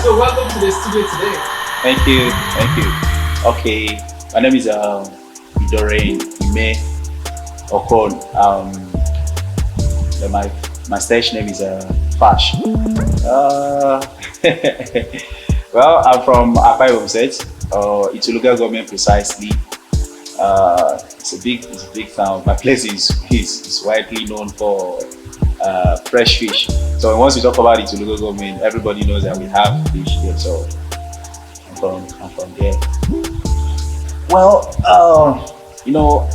so welcome to the studio today. Thank you, thank you. Okay, my name is Idorain Ime Okon. My stage name is FASH. Uh, well, I'm from Akwa State, Ituluga government precisely. It's a big town. My place is widely known for fresh fish. So once we talk about Ituluga government, everybody knows that we have fish here. So I'm from there. Well, you know,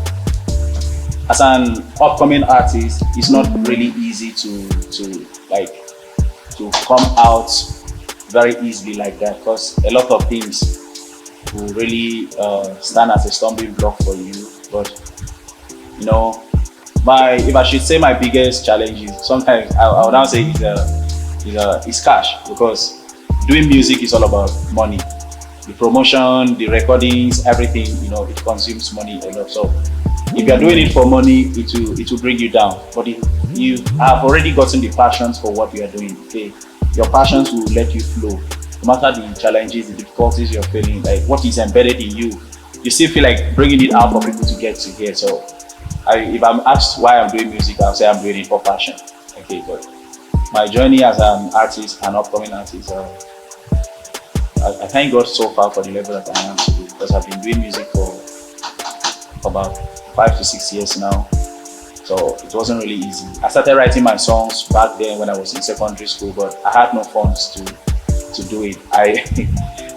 as an upcoming artist, it's not really easy to come out very easily like that because a lot of things will really stand as a stumbling block for you. But you know, my if I should say my biggest challenge is sometimes I would now say is cash because doing music is all about money. The promotion, the recordings, everything, it consumes money a lot. So if you're doing it for money, it will bring you down. But if you have already gotten the passions for what you are doing, okay, your passions will let you flow. No matter the challenges, the difficulties you're feeling, like what is embedded in you, you still feel like bringing it out for people to get to hear. So if I'm asked why I'm doing music, I'll say I'm doing it for passion. Okay, but my journey as an artist, an upcoming artist, I thank God so far for the level that I am today because I've been doing music for about 5 to 6 years now. So it wasn't really easy. I started writing my songs back then when I was in secondary school, but I had no funds to do it.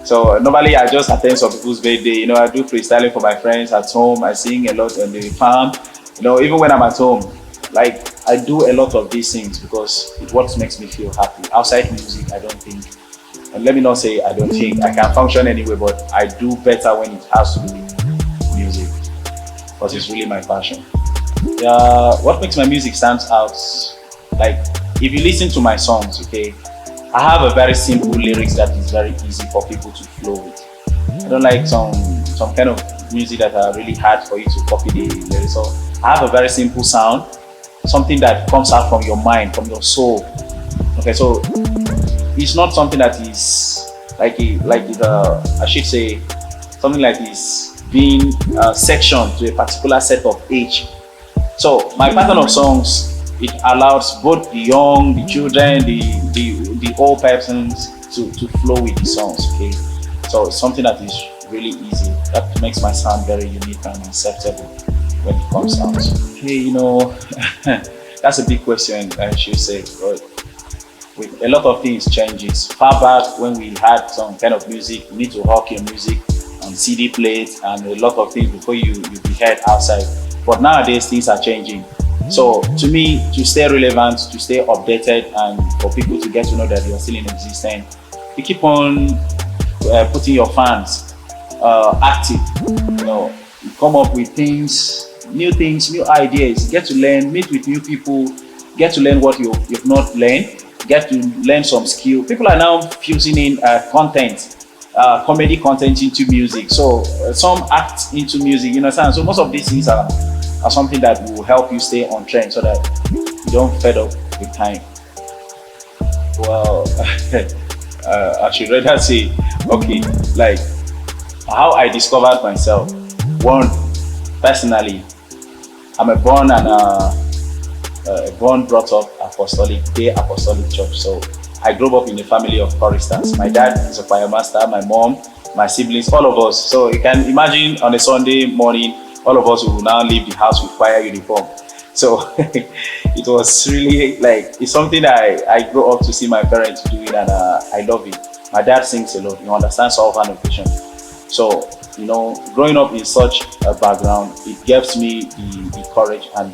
So normally I just attend some people's birthday. I do freestyling for my friends at home. I sing a lot on the farm. Even when I'm at home, like I do a lot of these things because it's what makes me feel happy. Outside music, I don't think. And let me not say I don't think I can function anyway, but I do better when it has to do with music because it's really my passion. Yeah, what makes my music stand out? Like if you listen to my songs, okay, I have a very simple lyrics that is very easy for people to flow with. I don't like some kind of music that are really hard for you to copy the lyrics. So I have a very simple sound, something that comes out from your mind, from your soul. Okay, so it's not something that is I should say something like this being sectioned to a particular set of age. So my pattern of songs, it allows both the young, the children, the old persons to flow with the songs. Okay, so it's something that is really easy. That makes my sound very unique and acceptable when it comes out. Okay, that's a big question. I should say, but with a lot of things changes. Far back when we had some kind of music, you need to hawk your music on CD plates and a lot of things before you be heard outside. But nowadays things are changing. So to me, to stay relevant, to stay updated, and for people to get to know that you are still in existence, you keep on putting your fans active. You come up with things, new ideas, get to learn, meet with new people, get to learn what you've not learned, get to learn some skill. People are now fusing in content, comedy content into music. So some act into music, so most of these things are something that will help you stay on trend so that you don't fed up with time. Well, I should rather say, okay, like how I discovered myself. One, personally, I'm a born brought up apostolic church. So I grew up in a family of choristers. My dad is a choir master, my mom, my siblings, all of us. So you can imagine on a Sunday morning, all of us will now leave the house with choir uniform. So it was really like, it's something that I grew up to see my parents doing, and I love it. My dad sings a lot, understands all kind of vision. So, growing up in such a background, it gives me the courage and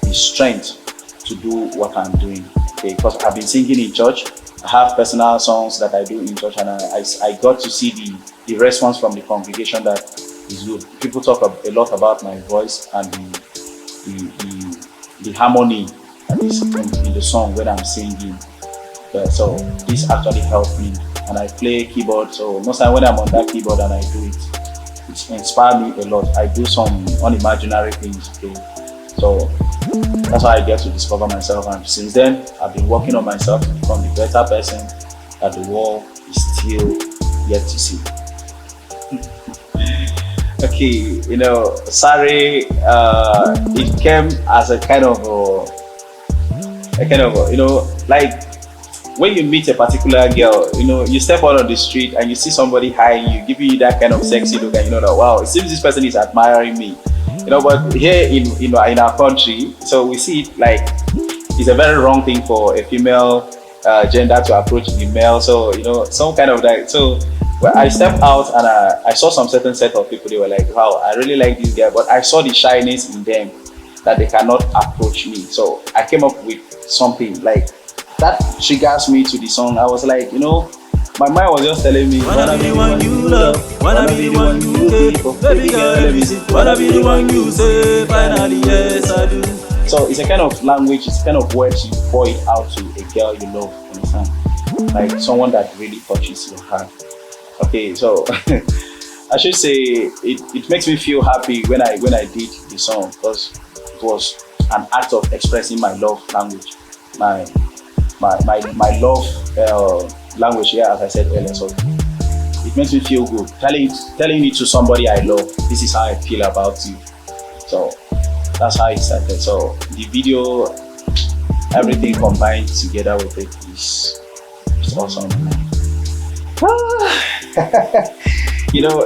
the strength to do what I'm doing. Okay, because I've been singing in church. I have personal songs that I do in church, and I got to see the response from the congregation that is good. People talk a lot about my voice and the harmony that is in the song when I'm singing. So this actually helped me, and I play keyboard. So most time when I'm on that keyboard and I do it, it inspires me a lot. I do some unimaginary things. Okay? So that's how I get to discover myself, and since then I've been working on myself to become the better person that the world is still yet to see. Okay, sorry, it came as a kind of like when you meet a particular girl, you step out on the street and you see somebody eyeing you, giving you that kind of sexy look, and you know that wow, it seems this person is admiring me. But here in our country, so we see it like it's a very wrong thing for a female gender to approach the male. So some kind of that. So well, I stepped out and I saw some certain set of people. They were like, wow, I really like this guy, but I saw the shyness in them that they cannot approach me. So I came up with something like that triggers me to the song. I was like, my mind was just telling me, wanna be the one you love, wanna be the one you hate, baby girl, let me see, wanna be the one you say, finally, yes, I do. So it's a kind of language, it's a kind of words you pour it out to a girl you love, understand? Like someone that really touches your heart. Okay, so I should say it makes me feel happy when I did the song, because it was an act of expressing my love language, my love language here, as I said earlier. So it makes me feel good telling it to somebody I love. This is how I feel about you. So that's how it started. So the video, everything combined together with it is awesome.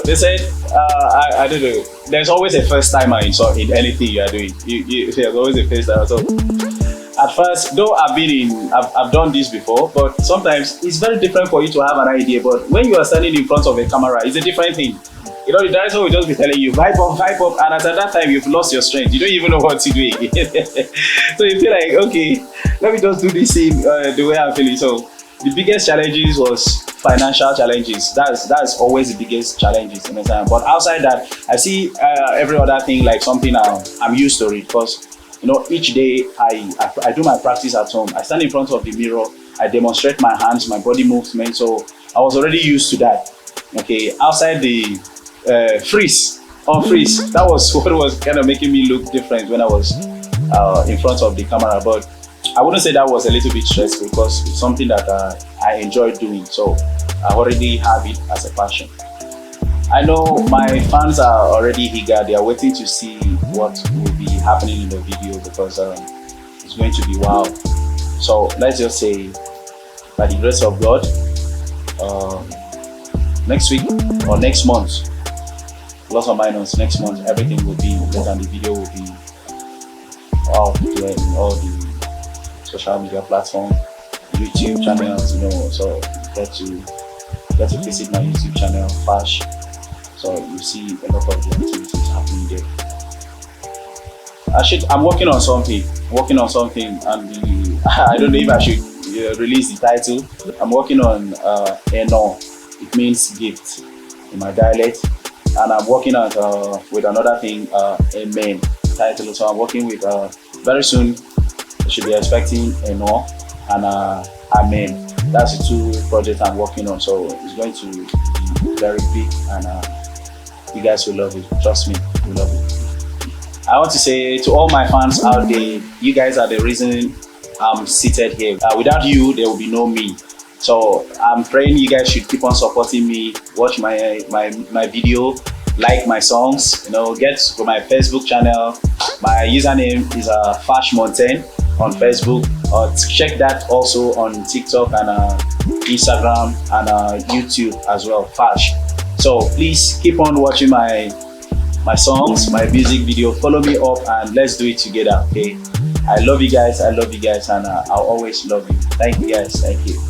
They said I don't know. There's always a first timer in anything you are doing. There's always a first timer. So at first, though I've done this before, but sometimes it's very different for you to have an idea. But when you are standing in front of a camera, it's a different thing. The director will just be telling you vibe up, and at that time you've lost your strength. You don't even know what to do. So you feel like, okay, let me just do this thing the way I'm feeling. So the biggest challenges was financial challenges. That's always the biggest challenges in the time. But outside that, I see every other thing like something I'm used to it, because each day I do my practice at home. I stand in front of the mirror, I demonstrate my hands, my body movement. So I was already used to that. Okay, outside the freeze, that was what was kind of making me look different when I was in front of the camera. But I wouldn't say that was a little bit stressful, because it's something that I enjoy doing. So I already have it as a passion. I know my fans are already eager. They are waiting to see what will be happening in the video, because it's going to be wow. So let's just say, by the grace of God, next week or next month, plus or minus next month, everything will be better and the video will be out there in all the social media platforms, YouTube channels, so get to visit my YouTube channel, FASH. So you see a lot of the activities happening there. I'm working on something, and I don't know if I should release the title. I'm working on Eno. It means gift in my dialect, and I'm working on with another thing, Amen title. So I'm working with very soon. You should be expecting Eno and Amen. That's the two projects I'm working on. So it's going to be very big, and you guys will love it. Trust me, you love it. I want to say to all my fans out there, you guys are the reason I'm seated here. Without you, there will be no me. So I'm praying you guys should keep on supporting me. Watch my video, like my songs. Get to my Facebook channel. My username is Fash Mountain on Facebook. Check that also on TikTok and Instagram and YouTube as well. Fash. So please keep on watching my songs, my music video. Follow me up and let's do it together. Okay. I love you guys, and I'll always love you. Thank you guys. Thank you.